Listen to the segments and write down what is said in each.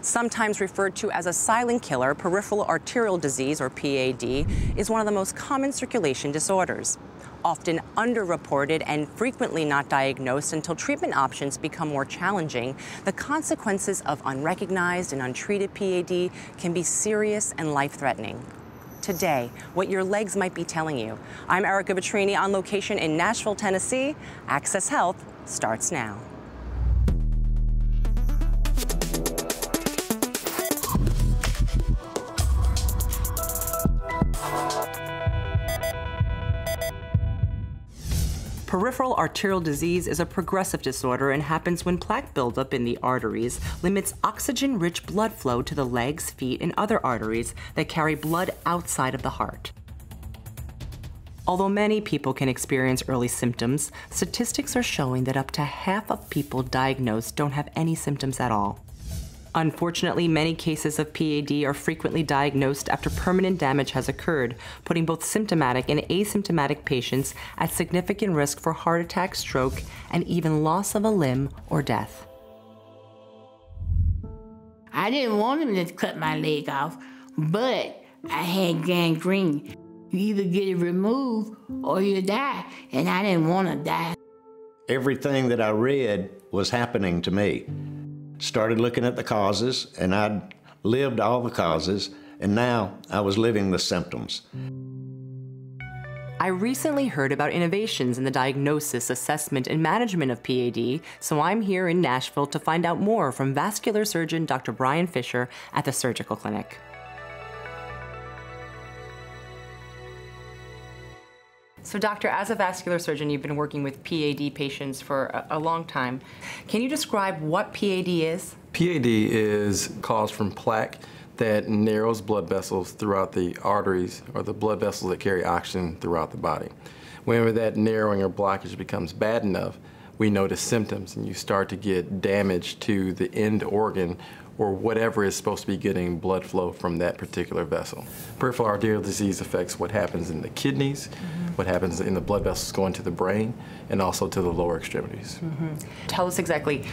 Sometimes referred to as a silent killer, peripheral arterial disease, or PAD, is one of the most common circulation disorders. Often underreported and frequently not diagnosed until treatment options become more challenging, the consequences of unrecognized and untreated PAD can be serious and life-threatening. Today, what your legs might be telling you. I'm Erica Vetrini on location in Nashville, Tennessee. Access Health starts now. Peripheral arterial disease is a progressive disorder and happens when plaque buildup in the arteries limits oxygen-rich blood flow to the legs, feet, and other arteries that carry blood outside of the heart. Although many people can experience early symptoms, statistics are showing that up to half of people diagnosed don't have any symptoms at all. Unfortunately, many cases of PAD are frequently diagnosed after permanent damage has occurred, putting both symptomatic and asymptomatic patients at significant risk for heart attack, stroke, and even loss of a limb or death. I didn't want him to cut my leg off, but I had gangrene. You either get it removed or you die, and I didn't want to die. Everything that I read was happening to me. Started looking at the causes, and I'd lived all the causes, and now I was living the symptoms. I recently heard about innovations in the diagnosis, assessment, and management of PAD, so I'm here in Nashville to find out more from vascular surgeon Dr. Brian Fisher at the Surgical Clinic. So doctor, as a vascular surgeon, you've been working with PAD patients for a long time. Can you describe what PAD is? PAD is caused from plaque that narrows blood vessels throughout the arteries, or the blood vessels that carry oxygen throughout the body. Whenever that narrowing or blockage becomes bad enough, we notice symptoms, and you start to get damage to the end organ or whatever is supposed to be getting blood flow from that particular vessel. Peripheral arterial disease affects what happens in the kidneys, what happens in the blood vessels going to the brain, and also to the lower extremities. Tell us exactly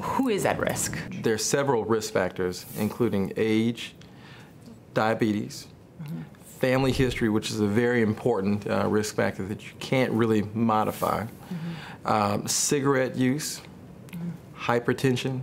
who is at risk. There are several risk factors, including age, diabetes, family history, which is a very important risk factor that you can't really modify, cigarette use, hypertension,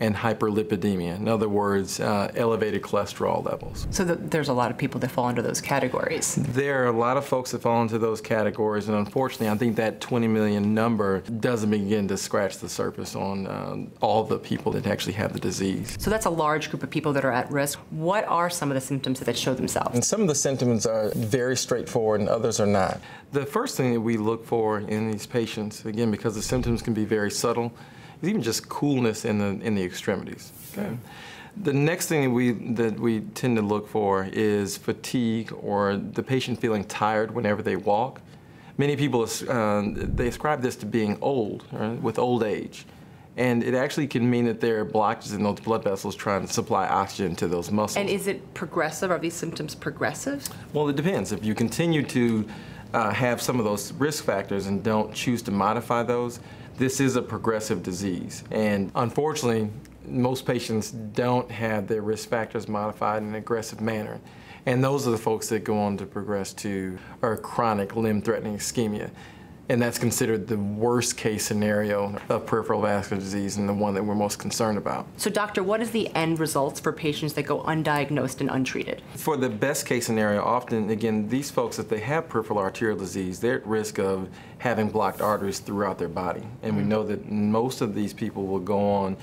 and hyperlipidemia. In other words, elevated cholesterol levels. So there's a lot of people that fall into those categories. There are a lot of folks that fall into those categories, and unfortunately, I think that 20 million number doesn't begin to scratch the surface on all the people that actually have the disease. So that's a large group of people that are at risk. What are some of the symptoms that show themselves? And some of the symptoms are very straightforward and others are not. The first thing that we look for in these patients, again, because the symptoms can be very subtle, is even just coolness in the extremities. Okay? The next thing that we tend to look for is fatigue, or the patient feeling tired whenever they walk. Many people they ascribe this to being old, right, with old age, and it actually can mean that there are blockages in those blood vessels trying to supply oxygen to those muscles. And is it progressive? Are these symptoms progressive? Well, it depends. If you continue to have some of those risk factors and don't choose to modify those, this is a progressive disease, and unfortunately, most patients don't have their risk factors modified in an aggressive manner, and those are the folks that go on to progress to chronic limb-threatening ischemia, and that's considered the worst case scenario of peripheral vascular disease and the one that we're most concerned about. So doctor, what is the end results for patients that go undiagnosed and untreated? For the best case scenario, often, again, these folks, if they have peripheral arterial disease, they're at risk of having blocked arteries throughout their body. And we know that most of these people will go on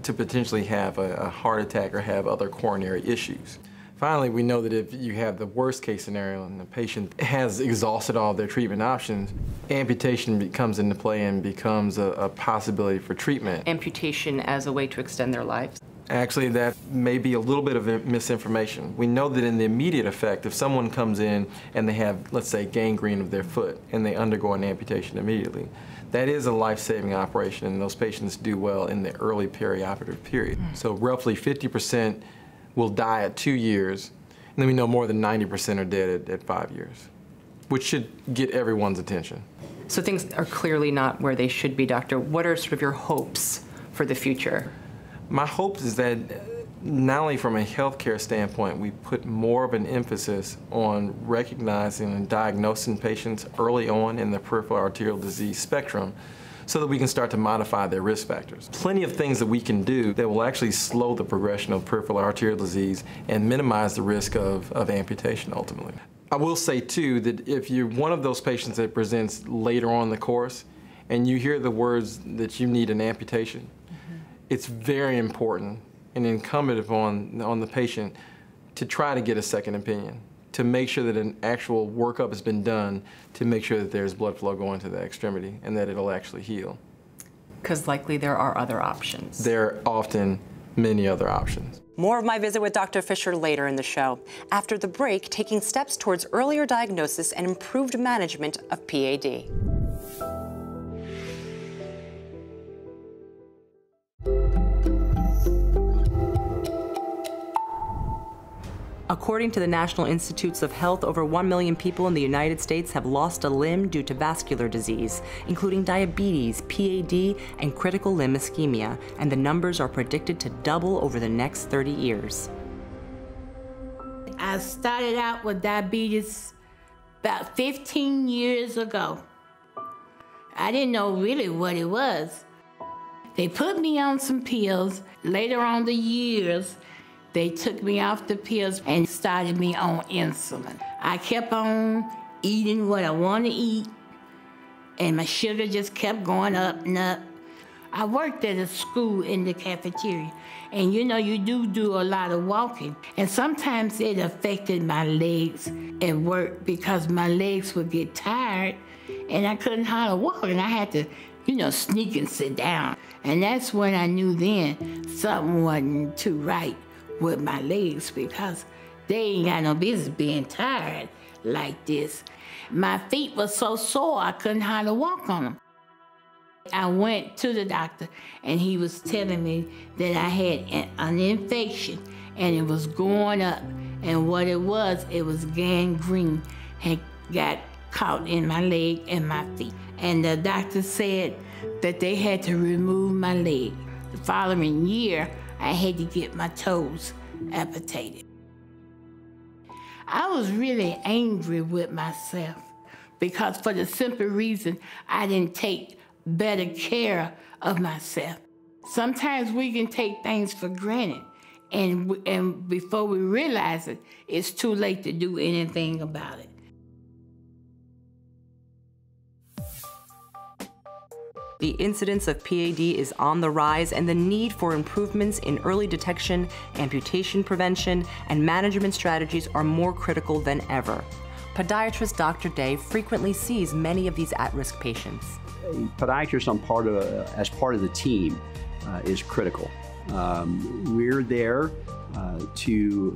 to potentially have a heart attack or have other coronary issues. Finally, we know that if you have the worst case scenario and the patient has exhausted all their treatment options, amputation comes into play and becomes a possibility for treatment. Amputation as a way to extend their lives? Actually, that may be a little bit of misinformation. We know that in the immediate effect, if someone comes in and they have, let's say, gangrene of their foot and they undergo an amputation immediately, that is a life-saving operation, and those patients do well in the early perioperative period. So roughly 50% will die at 2 years, and then we know more than 90% are dead at 5 years, which should get everyone's attention. So things are clearly not where they should be, doctor. What are sort of your hopes for the future? My hope is that not only from a healthcare standpoint, we put more of an emphasis on recognizing and diagnosing patients early on in the peripheral arterial disease spectrum so that we can start to modify their risk factors. Plenty of things that we can do that will actually slow the progression of peripheral arterial disease and minimize the risk of amputation ultimately. I will say too that if you're one of those patients that presents later on in the course and you hear the words that you need an amputation, it's very important and incumbent upon the patient to try to get a second opinion, to make sure that an actual workup has been done to make sure that there's blood flow going to the extremity and that it'll actually heal. Because likely there are other options. There are often many other options. More of my visit with Dr. Fisher later in the show. After the break, taking steps towards earlier diagnosis and improved management of PAD. According to the National Institutes of Health, over 1 million people in the United States have lost a limb due to vascular disease, including diabetes, PAD, and critical limb ischemia, and the numbers are predicted to double over the next 30 years. I started out with diabetes about 15 years ago. I didn't know really what it was. They put me on some pills. Later on the years, they took me off the pills and started me on insulin. I kept on eating what I want to eat, and my sugar just kept going up and up. I worked at a school in the cafeteria, and you know, you do a lot of walking, and sometimes it affected my legs at work because my legs would get tired, and I couldn't hardly walk, and I had to, you know, sneak and sit down. And that's when I knew then something wasn't too right with my legs because they ain't got no business being tired like this. My feet were so sore I couldn't hardly walk on them. I went to the doctor and he was telling me that I had an infection and it was going up, and what it was gangrene had got caught in my leg and my feet. And the doctor said that they had to remove my leg. The following year, I had to get my toes amputated. I was really angry with myself because for the simple reason I didn't take better care of myself. Sometimes we can take things for granted, and before we realize it, it's too late to do anything about it. The incidence of PAD is on the rise, and the need for improvements in early detection, amputation prevention, and management strategies are more critical than ever. Podiatrist Dr. Day frequently sees many of these at-risk patients. A podiatrist as part of the team is critical. We're there to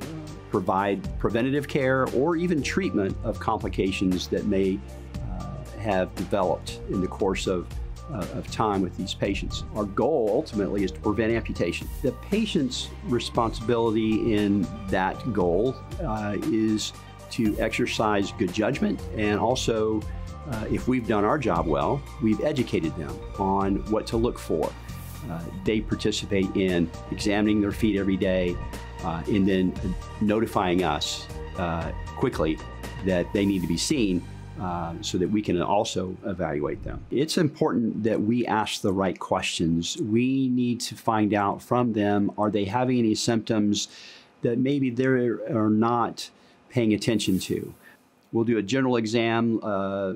provide preventative care or even treatment of complications that may have developed in the course of time with these patients. Our goal ultimately is to prevent amputation. The patient's responsibility in that goal is to exercise good judgment, and also if we've done our job well, we've educated them on what to look for. They participate in examining their feet every day and then notifying us quickly that they need to be seen so that we can also evaluate them. It's important that we ask the right questions. We need to find out from them, are they having any symptoms that maybe they are not paying attention to? We'll do a general exam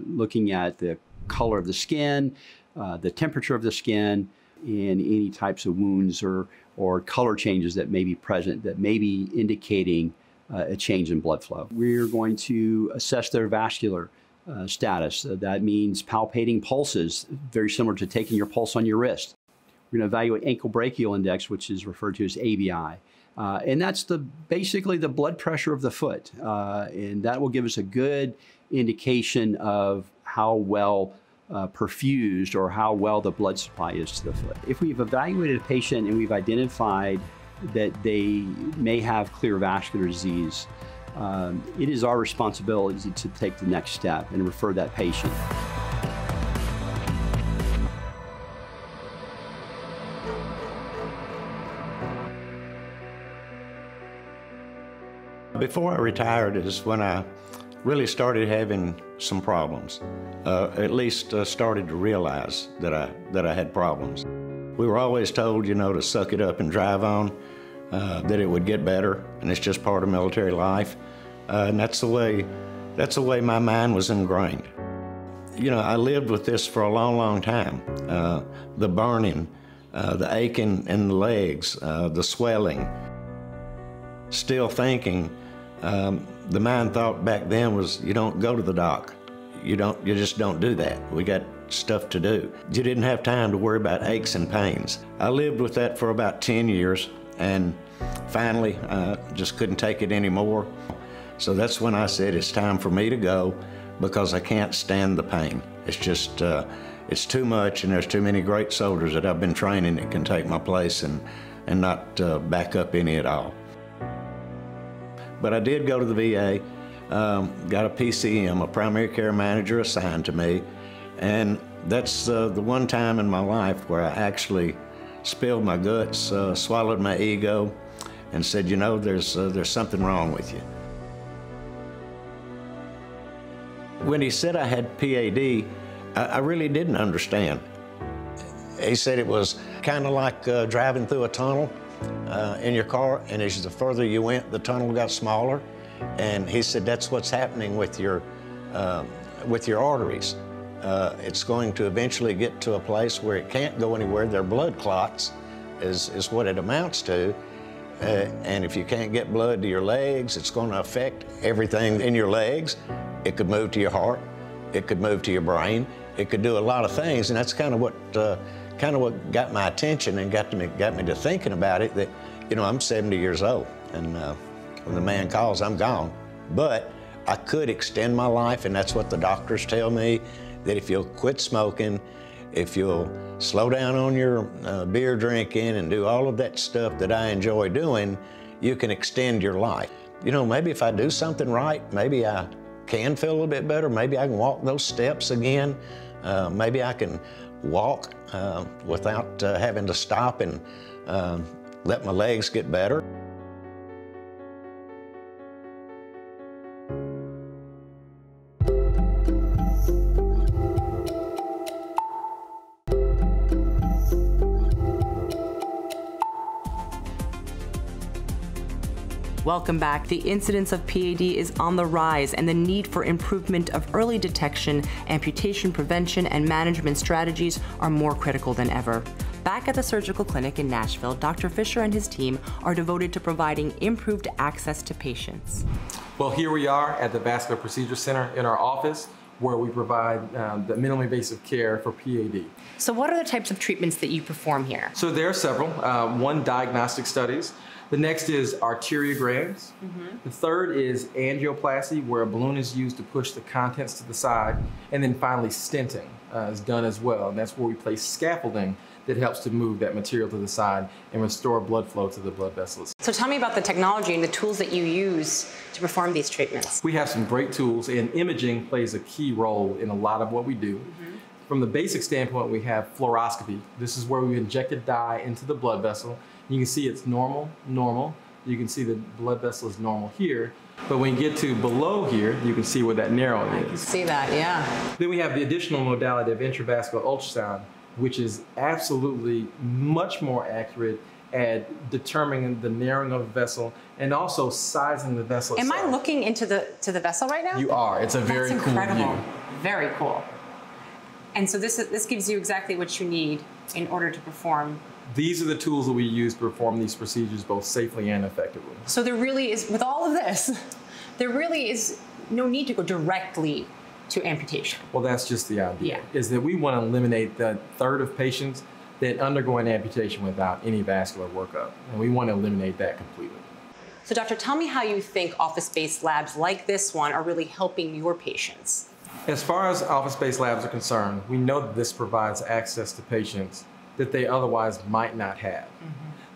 looking at the color of the skin, the temperature of the skin, and any types of wounds or color changes that may be present that may be indicating a change in blood flow. We're going to assess their vascular status. That means palpating pulses, very similar to taking your pulse on your wrist. We're going to evaluate ankle brachial index, which is referred to as ABI. And that's basically the blood pressure of the foot. And that will give us a good indication of how well perfused or how well the blood supply is to the foot. If we've evaluated a patient and we've identified that they may have clear vascular disease, it is our responsibility to take the next step and refer that patient. Before I retired is when I really started having some problems. At least started to realize that I had problems. We were always told, you know, to suck it up and drive on, that it would get better, and it's just part of military life. And that's the way my mind was ingrained. You know, I lived with this for a long, long time. The burning, the aching in the legs, the swelling. Still thinking, the mind thought back then was, you don't go to the doc. You just don't do that. We got stuff to do. You didn't have time to worry about aches and pains. I lived with that for about 10 years, and finally, just couldn't take it anymore. So that's when I said, it's time for me to go, because I can't stand the pain. It's just, it's too much, and there's too many great soldiers that I've been training that can take my place and not back up any at all. But I did go to the VA, got a PCM, a primary care manager assigned to me, and that's the one time in my life where I actually spilled my guts, swallowed my ego, and said, you know, there's something wrong with you. When he said I had PAD, I really didn't understand. He said it was kind of like driving through a tunnel in your car, and as the further you went, the tunnel got smaller. And he said that's what's happening with your arteries. It's going to eventually get to a place where it can't go anywhere. They're blood clots, is what it amounts to. And if you can't get blood to your legs, it's going to affect everything in your legs. It could move to your heart. It could move to your brain. It could do a lot of things, and that's kind of what got my attention and got me to thinking about it. That, you know, I'm 70 years old, and when the man calls, I'm gone. But I could extend my life, and that's what the doctors tell me, that if you'll quit smoking, if you'll slow down on your beer drinking and do all of that stuff that I enjoy doing, you can extend your life. You know, maybe if I do something right, maybe I can feel a little bit better. Maybe I can walk those steps again. Maybe I can walk without having to stop and let my legs get better. Welcome back. The incidence of PAD is on the rise, and the need for improvement of early detection, amputation prevention, and management strategies are more critical than ever. Back at the surgical clinic in Nashville, Dr. Fisher and his team are devoted to providing improved access to patients. Well, here we are at the Vascular Procedure Center in our office, where we provide the minimally invasive care for PAD. So what are the types of treatments that you perform here? So there are several. One, diagnostic studies. The next is arteriograms. The third is angioplasty, where a balloon is used to push the contents to the side. And then finally, stenting is done as well. And that's where we place scaffolding that helps to move that material to the side and restore blood flow to the blood vessels. So tell me about the technology and the tools that you use to perform these treatments. We have some great tools, and imaging plays a key role in a lot of what we do. From the basic standpoint, we have fluoroscopy. This is where we inject a dye into the blood vessel. You can see it's normal. You can see the blood vessel is normal here. But when you get to below here, you can see where that narrowing is. I can see that, yeah. Then we have the additional modality of intravascular ultrasound, which is absolutely much more accurate at determining the narrowing of the vessel and also sizing the vessel itself. Am I looking into the vessel right now? You are. It's a very cool view. Very cool. And so this gives you exactly what you need in order to perform. These are the tools that we use to perform these procedures both safely and effectively. So there really is, with all of this, there really is no need to go directly to amputation. Well, that's just the idea, is that we want to eliminate the third of patients that undergo an amputation without any vascular workup. And we want to eliminate that completely. So doctor, tell me how you think office-based labs like this one are really helping your patients. As far as office-based labs are concerned, we know that this provides access to patients that they otherwise might not have.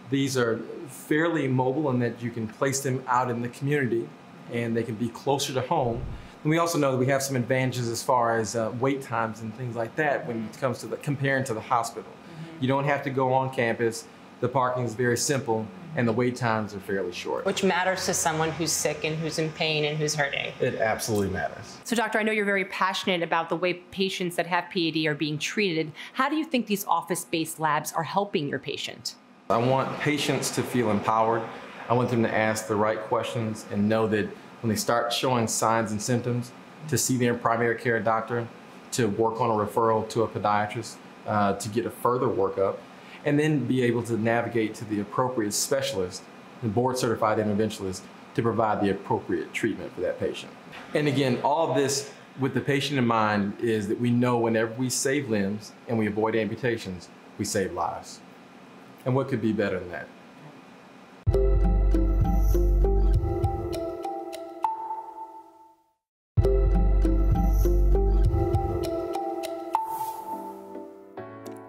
These are fairly mobile in that you can place them out in the community and they can be closer to home. And we also know that we have some advantages as far as wait times and things like that when it comes to comparing to the hospital. You don't have to go on campus. The parking is very simple. and the wait times are fairly short. Which matters to someone who's sick and who's in pain and who's hurting. It absolutely matters. So doctor, I know you're very passionate about the way patients that have PAD are being treated. How do you think these office-based labs are helping your patient? I want patients to feel empowered. I want them to ask the right questions and know that when they start showing signs and symptoms, to see their primary care doctor, to work on a referral to a podiatrist, to get a further workup, and then be able to navigate to the appropriate specialist, the board-certified interventionist, to provide the appropriate treatment for that patient. And again, all this with the patient in mind is that we know whenever we save limbs and we avoid amputations, we save lives. And what could be better than that?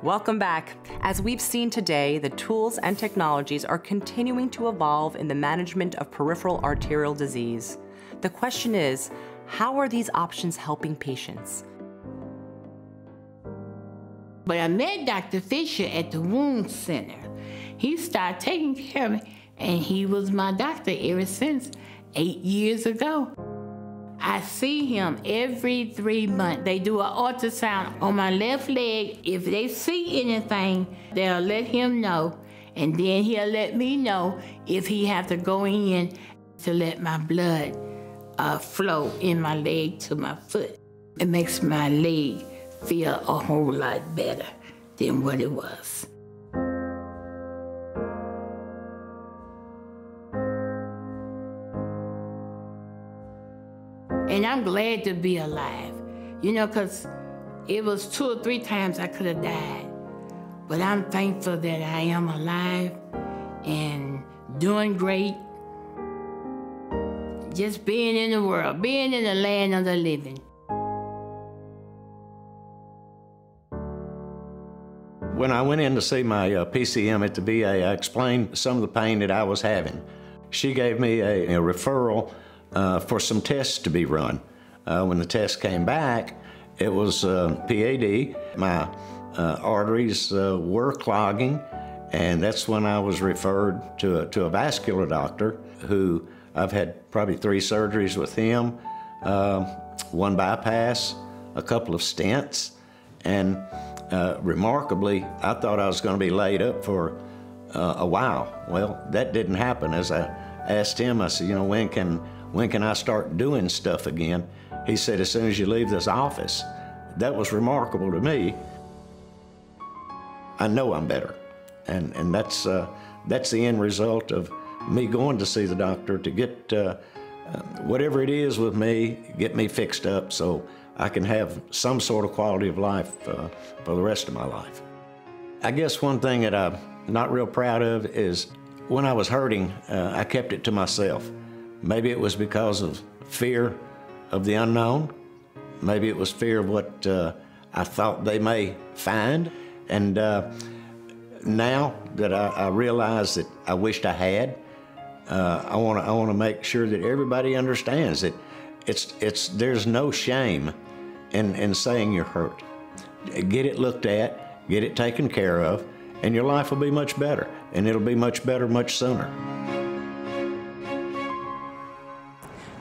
Welcome back. As we've seen today, the tools and technologies are continuing to evolve in the management of peripheral arterial disease. The question is, how are these options helping patients? But I met Dr. Fisher at the wound center. He started taking care of me, and he was my doctor ever since 8 years ago. I see him every 3 months. They do an ultrasound on my left leg. If they see anything, they'll let him know, and then he'll let me know if he have to go in to let my blood flow in my leg to my foot. It makes my leg feel a whole lot better than what it was. And I'm glad to be alive, you know, because it was 2 or 3 times I could have died. But I'm thankful that I am alive and doing great. Just being in the world, being in the land of the living. When I went in to see my PCM at the VA, I explained some of the pain that I was having. She gave me a referral for some tests to be run. When the test came back, it was PAD. My arteries were clogging, and that's when I was referred to a vascular doctor who I've had probably 3 surgeries with him, 1 bypass, a couple of stents, and remarkably, I thought I was going to be laid up for a while. Well, that didn't happen. As I asked him, I said, you know, when can I start doing stuff again? He said, as soon as you leave this office. That was remarkable to me. I know I'm better, and that's the end result of me going to see the doctor to get whatever it is with me, get me fixed up so I can have some sort of quality of life for the rest of my life. I guess one thing that I'm not real proud of is when I was hurting, I kept it to myself. Maybe it was because of fear of the unknown. Maybe it was fear of what I thought they may find. And now that I realize that I wished I had, I want to make sure that everybody understands that there's no shame in saying you're hurt. Get it looked at, get it taken care of, and your life will be much better, and it'll be much better much sooner.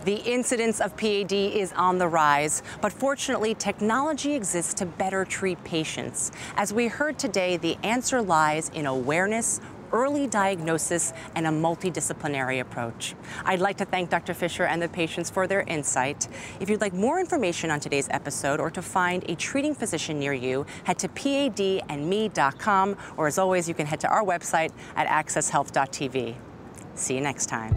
The incidence of PAD is on the rise, but fortunately, technology exists to better treat patients. As we heard today, the answer lies in awareness, early diagnosis, and a multidisciplinary approach. I'd like to thank Dr. Fisher and the patients for their insight. If you'd like more information on today's episode or to find a treating physician near you, head to padandme.com, or as always, you can head to our website at accesshealth.tv. See you next time.